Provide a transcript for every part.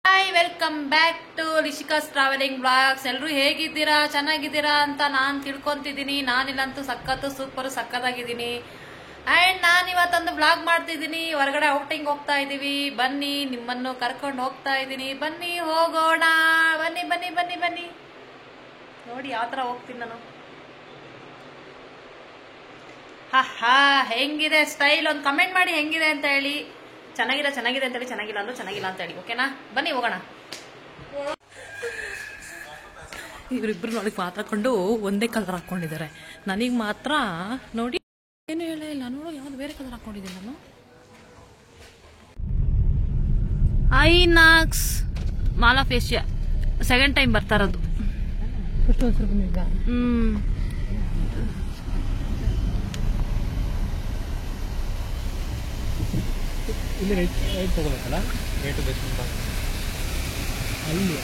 Hi, welcome back to Rishika's travelling blogs. ಎಲ್ಲರೂ ಹೇಗಿದ್ದೀರಾ, ಚೆನ್ನಾಗಿದ್ದೀರಾ ಅಂತ ನಾನು ತಿಳ್ಕೊಂತಿದ್ದೀನಿ. ನಾನಿಲ್ಲಂತೂ ಸಖತ್ತು ಸೂಪರ್ ಸಖತ್ತಾಗಿದ್ದೀನಿ. ಅಂಡ್ ನಾನು ಇವತ್ತೊಂದು ಬ್ಲಾಗ್ ಮಾಡ್ತಿದ್ದೀನಿ. ಹೊರಗಡೆ ಔಟಿಂಗ್ ಹೋಗ್ತಾ ಇದೀವಿ. ಬನ್ನಿ, ನಿಮ್ಮನ್ನು ಕರ್ಕೊಂಡು ಹೋಗ್ತಾ ಇದ್ದೀನಿ. ಬನ್ನಿ ಹೋಗೋಣ. ಬನ್ನಿ ಬನ್ನಿ ಬನ್ನಿ ಬನ್ನಿ. ನೋಡಿ ಯಾವ ತರ ಹೋಗ್ತೀನಿ ನಾನು. ಹಾ, ಹೆಂಗಿದೆ ಸ್ಟೈಲ್? ಒಂದು ಕಮೆಂಟ್ ಮಾಡಿ ಹೆಂಗಿದೆ ಅಂತ ಹೇಳಿ. ಚೆನ್ನಾಗಿದೆ ಅಂತ ಹೇಳಿ, ಚೆನ್ನಾಗಿಲ್ಲ ಅಂದ್ರೆ ಚೆನ್ನಾಗಿಲ್ಲ ಅಂತ ಹೇಳಿ. ಓಕೆನಾ? ಬನ್ನಿ ಹೋಗೋಣ. ಇವರಿಬ್ರು ನೋಡಿ ಮಾತಾಡ್ಕೊಂಡು ಒಂದೇ ಕಲರ್ ಹಾಕೊಂಡಿದ್ದಾರೆ. ನನಗೆ ಮಾತ್ರ ನೋಡಿ ಏನು ಹೇಳೇ ಇಲ್ಲ. ನೋಡು, ಯಾವ್ದು ಬೇರೆ ಕಲರ್ ಹಾಕೊಂಡಿದ್ದೀನಿ ನಾನು. INOX mall of Asia second time ಬರ್ತಾ ಇರೋದು. ಇಲ್ಲಿ ರೈಟ್ ತಗೋಬೇಕಲ್ಲ, ರೇಟು ಬೆಸ್ಟ್ ಅಲ್ಲಿ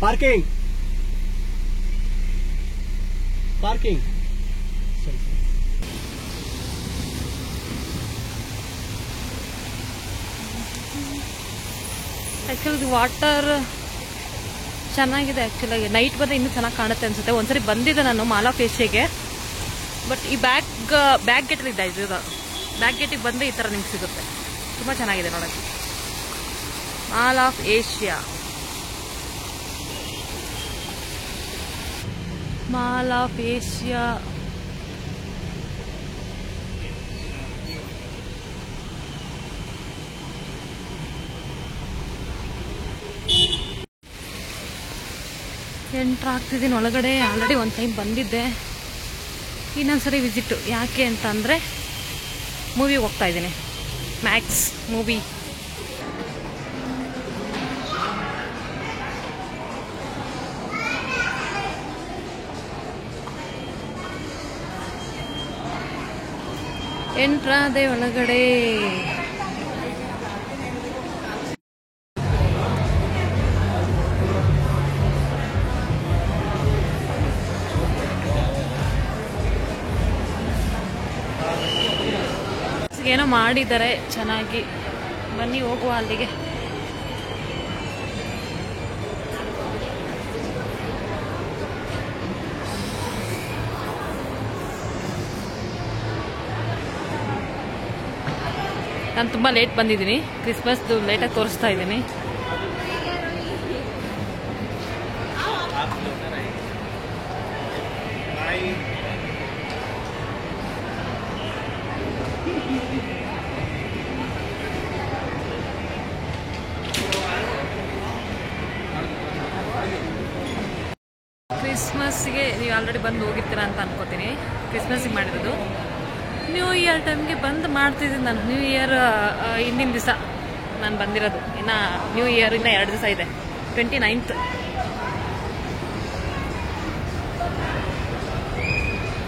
ಪಾರ್ಕಿಂಗ್ ಆಕ್ಚುಲಿ ವಾಟರ್ ಚೆನ್ನಾಗಿದೆ. ಆಕ್ಚುಲಾಗಿ ನೈಟ್ ಬಂದ್ರೆ ಇನ್ನೂ ಚೆನ್ನಾಗಿ ಕಾಣುತ್ತೆ ಅನ್ಸುತ್ತೆ. ಒಂದ್ಸರಿ ಬಂದಿದ್ದೆ ನಾನು ಮಾಲ್ ಆಫ್ ಏಷ್ಯಾಗೆ. ಬಟ್ ಈ ಬ್ಯಾಕ್ ಗೇಟ್ ಇದೆ. ಇದು ಬ್ಯಾಕ್ ಗೇಟಿಗೆ ಬಂದ್ರೆ ಈ ತರ ನಿಮ್ಗೆ ಸಿಗುತ್ತೆ. ತುಂಬಾ ಚೆನ್ನಾಗಿದೆ ನೋಡಕ್ಕೆ. Mall of Asia, mall of Asia. Entry ಆಗ್ತಿದ್ದೀನಿ ಒಳಗಡೆ. ಆಲ್ರೆಡಿ ಒಂದು ಟೈಮ್ ಬಂದಿದ್ದೆ. ಇನ್ನೊಂದ್ಸರಿ ವಿಸಿಟ್. ಯಾಕೆ ಅಂತ ಅಂದರೆ ಮೂವಿಗೆ ಹೋಗ್ತಾ ಇದ್ದೀನಿ. Max movie. ಎಂಟ್ರಾದೆ ಒಳಗಡೆ. ಏನೋ ಮಾಡಿದ್ದಾರೆ ಚೆನ್ನಾಗಿ. ಬನ್ನಿ ಹೋಗುವ ಅಲ್ಲಿಗೆ. ನಾನು ತುಂಬ ಲೇಟ್ ಬಂದಿದ್ದೀನಿ. ಕ್ರಿಸ್ಮಸ್ದು ಲೇಟಾಗಿ ತೋರಿಸ್ತಾ ಇದ್ದೀನಿ. ಕ್ರಿಸ್ಮಸ್ಗೆ ನೀವು ಆಲ್ರೆಡಿ ಬಂದು ಹೋಗಿರ್ತೀರಾ ಅಂತ ಅನ್ಕೋತೀನಿ. ಕ್ರಿಸ್ಮಸ್ಗೆ ಮಾಡಿರೋದು. ನ್ಯೂ ಇಯರ್ ಟೈಮ್ಗೆ ಬಂದು ಮಾಡ್ತಿದ್ದೀನಿ ನಾನು. ನ್ಯೂ ಇಯರ್ ಹಿಂದಿನ ದಿವಸ ನಾನು ಬಂದಿರೋದು. ಇನ್ನು ನ್ಯೂ ಇಯರ್ ಇನ್ನು 2 ದಿವಸ ಇದೆ. 29th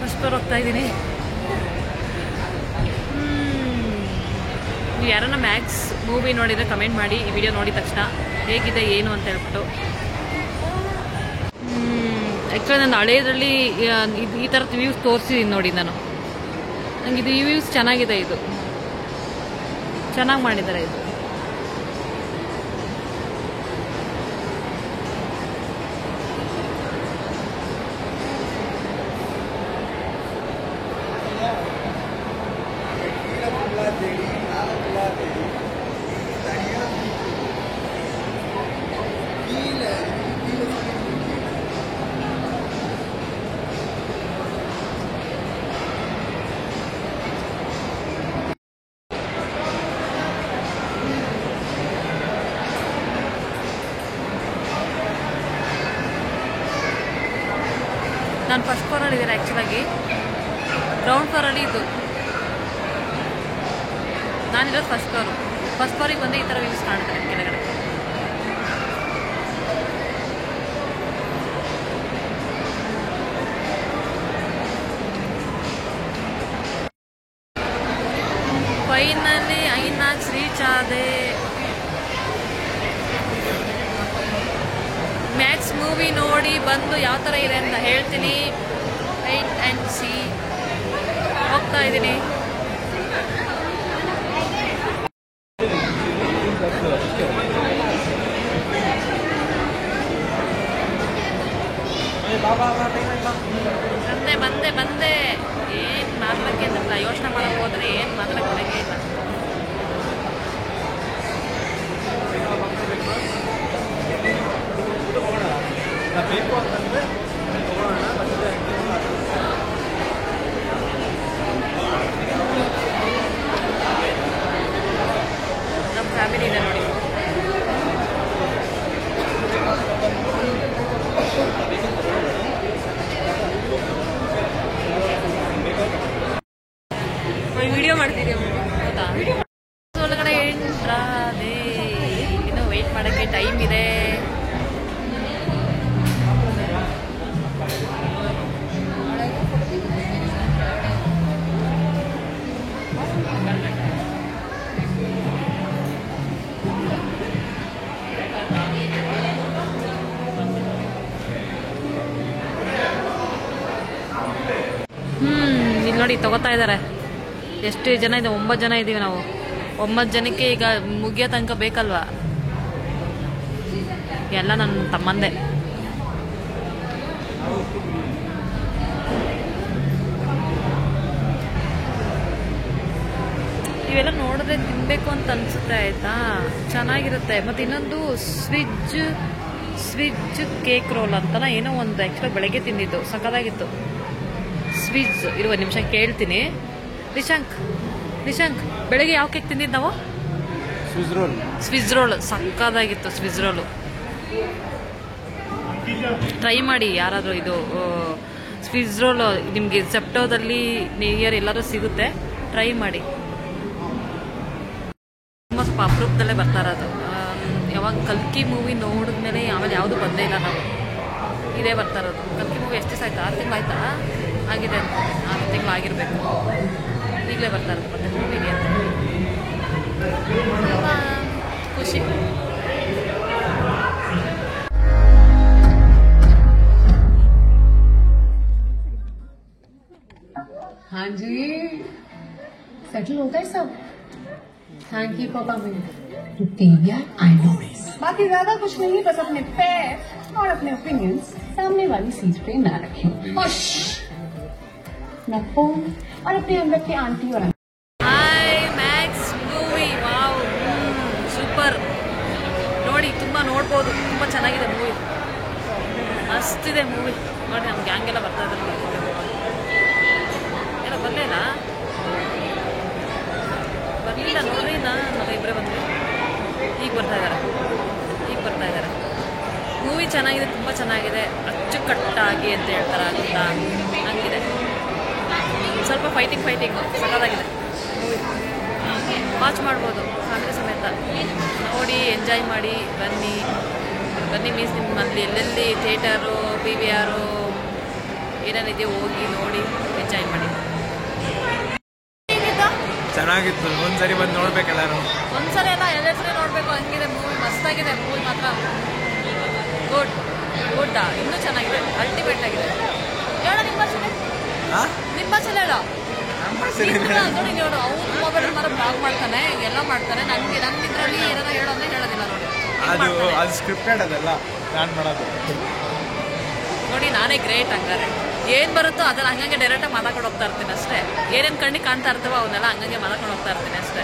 ಫಸ್ಟ್ ಫ್ಲೋರ್ ಹೋಗ್ತಾ ಇದ್ದೀನಿ. ನೀವು ಯಾರನ್ನ ಮ್ಯಾಕ್ಸ್ ಮೂವಿ ನೋಡಿದರೆ ಕಮೆಂಟ್ ಮಾಡಿ. ಈ ವಿಡಿಯೋ ನೋಡಿದ ತಕ್ಷಣ ಹೇಗಿದೆ ಏನು ಅಂತ ಹೇಳ್ಬಿಟ್ಟು. ಆ್ಯಕ್ಚುಲಿ ನಾನು ಹಳೇದರಲ್ಲಿ ಈ ಥರದ ವ್ಯೂಸ್ ತೋರಿಸಿದ್ದೀನಿ ನೋಡಿ ನಾನು. ನಂಗೆ ಇದು ಈ ವ್ಯೂಸ್ ಚೆನ್ನಾಗಿದೆ. ಇದು ಚೆನ್ನಾಗಿ ಮಾಡಿದ್ದಾರೆ. ಇದು ನಾನು ಫಸ್ಟ್ ಫ್ಲೋರಲ್ಲಿ ಇದ್ದೀನಿ. ಆ್ಯಕ್ಚುಲಾಗಿ ಗ್ರೌಂಡ್ ಫ್ಲೋರಲ್ಲಿ ಇದು. ನಾನಿರೋದು ಫಸ್ಟ್ ಫ್ಲೋರು. ಫಸ್ಟ್ ಫ್ಲೋರಿಗೆ ಬಂದು ಈ ಥರ ವ್ಯೂಸ್ ಕಾಣ್ತಾರೆ ಕೆಳಗಡೆ. ಫೈನಲಿ ಐನಾಕ್ಸ್ ರೀಚ್ ಆದೆ. ಮ್ಯಾಕ್ಸ್ ಮೂವಿ ನೋಡಿ ಬಂದು ಯಾವ ಥರ ಇದೆ ಅಂತ ಹೇಳ್ತೀನಿ. Wait and see. ಹೋಗ್ತಾ ಇದ್ದೀನಿ. ನೋಡಿ ತಗೋತಾ ಇದ್ದಾರೆ. ಎಷ್ಟು ಜನ ಇದೆ? 9 ಜನ ಇದ್ದೀವಿ ನಾವು. 9 ಜನಕ್ಕೆ ಈಗ ಮುಗಿಯೋ ತನಕ ಬೇಕಲ್ವಾ? ಎಲ್ಲ ನನ್ನ ತಮ್ಮಂದೆ. ಇವೆಲ್ಲ ನೋಡಿದ್ರೆ ತಿನ್ಬೇಕು ಅಂತ ಅನ್ಸುತ್ತೆ ಆಯ್ತಾ, ಚೆನ್ನಾಗಿರುತ್ತೆ. ಮತ್ತು ಇನ್ನೊಂದು ಸ್ವಿಜ್ ಕೇಕ್ ರೋಲ್ ಅಂತನ ಏನೋ ಒಂದು ಆ್ಯಕ್ಚುಲಿ ಬೆಳಗ್ಗೆ ತಿಂದಿದ್ದು, ಸಕ್ಕತ್ತಾಗಿತ್ತು. ಸ್ವಿಜ್ ಇರುವ ನಿಮಿಷ ಕೇಳ್ತೀನಿ. ನಿಶಾಂಕ್ ಬೆಳಗ್ಗೆ ಯಾವ ಕೇಕ್ ತಿಂದಿದ್ದು ನಾವು? ಸ್ವಿಜ್ ರೋಲ್ ಸಕ್ಕತ್ತಾಗಿತ್ತು. ಸ್ವಿಜ್ ರೋಲು ಟ್ರೈ ಮಾಡಿ ಯಾರಾದರೂ. ಇದು ಸ್ವಿಜ್ ರೋಲ್ ನಿಮಗೆ ಸೆಪ್ಟೋದಲ್ಲಿ ನ್ಯೂ ಇಯರ್ ಎಲ್ಲರೂ ಸಿಗುತ್ತೆ, ಟ್ರೈ ಮಾಡಿ. ತುಂಬ ಸ್ವಲ್ಪ ಅಪರೂಪದಲ್ಲೇ ಬರ್ತಾ ಇರೋದು. ಯಾವಾಗ ಕಲ್ಕಿ ಮೂವಿ ನೋಡಿದ್ಮೇಲೆ ಆಮೇಲೆ ಯಾವುದು ಬಂದೇ ಇಲ್ಲ ನಾವು, ಇದೇ ಬರ್ತಾ ಇರೋದು. ಕಲ್ಕಿ ಮೂವಿ ಎಷ್ಟು ದಿವಸ ಆಯ್ತು? 6 ತಿಂಗಳು ಆಯ್ತಾ? ಆಗಿದೆ, 6 ತಿಂಗಳು ಆಗಿರಬೇಕು. ಈಗಲೇ ಬರ್ತಾ ಇರೋದು ಮತ್ತೆ ಮೂವಿಗೆ ಅಂತ ಖುಷಿ. हाँ जी, सेटल होता है सब. Thank you for coming. I know. बाकी ज्यादा कुछ नहीं, बस अपने पैर और अपने ओपिनियंस सामने वाली सीट पे ना रखें. ना फोन और अपने अंदर के आंटी और hi Max movie. Wow, super. ನೋಡಿ, ತುಂಬ ನೋಡ್ಬೋದು, ತುಂಬ ಚೆನ್ನಾಗಿದೆ ಮೂವಿ, ಮಸ್ತಿದೆ ಮೂವಿ. ನೋಡಿ ನಮ್ಮ ಗ್ಯಾಂಗೆಲ್ಲ ಬರ್ತಾ ಇದ್ದಾರೆ. ಎಲ್ಲ ಬರಲಿಲ್ಲ ನೋಡ್ರಿ, ನಾವು ಇಬ್ಬರೇ ಬಂದ್ವಿ. ಈಗ ಬರ್ತಾ ಇದ್ದಾರೆ. ಮೂವಿ ಚೆನ್ನಾಗಿದೆ, ತುಂಬ ಚೆನ್ನಾಗಿದೆ. ಅಚ್ಚುಕಟ್ಟಾಗಿ ಅಂತ ಹೇಳ್ತಾರೆ ಅಂತ ಹಂಗಿದೆ. ಸ್ವಲ್ಪ ಫೈಟಿಂಗ್ ಸಕ್ಕತ್ತಾಗಿದೆ ಮೂವಿ. ವಾಚ್ ಮಾಡ್ಬೋದು ಫ್ಯಾಮಿಲಿ ಸಮೇತ ನೋಡಿ, ಎಂಜಾಯ್ ಮಾಡಿ. ಬನ್ನಿ ಮೀನ್ಸ್ ನಿಮ್ಮಲ್ಲಿ ಎಲ್ಲೆಲ್ಲಿ ಥಿಯೇಟರು, PVR ಏನೇನಿದೆಯೋ ಹೋಗಿ ನೋಡಿ ಎಂಜಾಯ್ ಮಾಡಿ. ಚೆನ್ನಾಗಿತ್ತು. ಒಂದ್ಸರಿ ಬಂದು ನೋಡ್ಬೇಕೆಲ್ಲರೂ. ಒಂದ್ಸರಿ ಎಲ್ಲ 2 ಸರಿ ನೋಡಬೇಕು, ಹಂಗಿದೆ ಮೂವಿ. ಮಸ್ತಾಗಿದೆ ಮೂವಿ ಮಾತ್ರ. ಗುಡ್. ಇನ್ನೂ ಚೆನ್ನಾಗಿದೆ, ಅಲ್ಟಿಮೇಟ್ ಆಗಿದೆ. ಹೇಳೋ ನಿಮ್ಮ ಭಾಷೆಲೆ ಹೇಳೋ. ನೋಡಿ ನೋಡು, ಅವ್ರ ಮೊಬೈಲ್ ಮಾತ್ರ ಬ್ಲಾಗ್ ಮಾಡ್ತಾನೆ, ಎಲ್ಲ ಮಾಡ್ತಾನೆ. ನನಗೆ ಇದರಲ್ಲಿ ಏನಾರ ಹೇಳೋದೇ ಹೇಳೋದಿಲ್ಲ. ನೋಡಿ ಅದು ಸ್ಕ್ರಿಪ್ಟೆಡ್, ಅದೆಲ್ಲ ನಾನು ಮಾಡೋದು. ನೋಡಿ ನಾನೇ ಗ್ರೇಟ್. ಹಂಗಾರೆ ಏನು ಬರುತ್ತೋ ಅದನ್ನ ಹಂಗಂಗೆ ಡೈರೆಕ್ಟಾಗಿ ಮಾತಾಡ್ಕೊಂಡು ಹೋಗ್ತಾ ಇರ್ತೀನಿ ಅಷ್ಟೇ. ಏನೇನು ಕಣ್ಣಿಗೆ ಕಾಣ್ತಾ ಇರ್ತವೋ ಅವನ್ನೆಲ್ಲ ಹಂಗಂಗೆ ಮಾತಾಡ್ಕೊಂಡು ಹೋಗ್ತಾ ಇರ್ತೀನಿ ಅಷ್ಟೇ.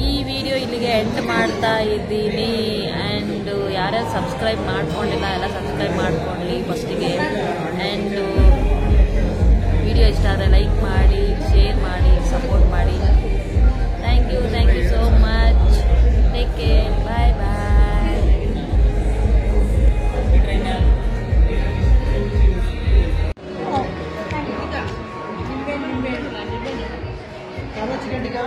ಈ ವಿಡಿಯೋ ಇಲ್ಲಿಗೆ ಎಂಡ್ ಮಾಡ್ತಾ ಇದ್ದೀನಿ. ಆ್ಯಂಡ್ ಯಾರ್ಯಾರು ಸಬ್ಸ್ಕ್ರೈಬ್ ಮಾಡ್ಕೊಂಡಿಲ್ಲ ಎಲ್ಲ ಸಬ್ಸ್ಕ್ರೈಬ್ ಮಾಡ್ಕೊಳ್ಳಿ ಫಸ್ಟಿಗೆ. ಆ್ಯಂಡ್ ವಿಡಿಯೋ ಇಷ್ಟ ಆದರೆ ಲೈಕ್ ಮಾಡಿ, ಶೇರ್ ಮಾಡಿ, ಸಪೋರ್ಟ್ ಮಾಡಿ. Thank you so much. Take care. Bye. Chicken tikka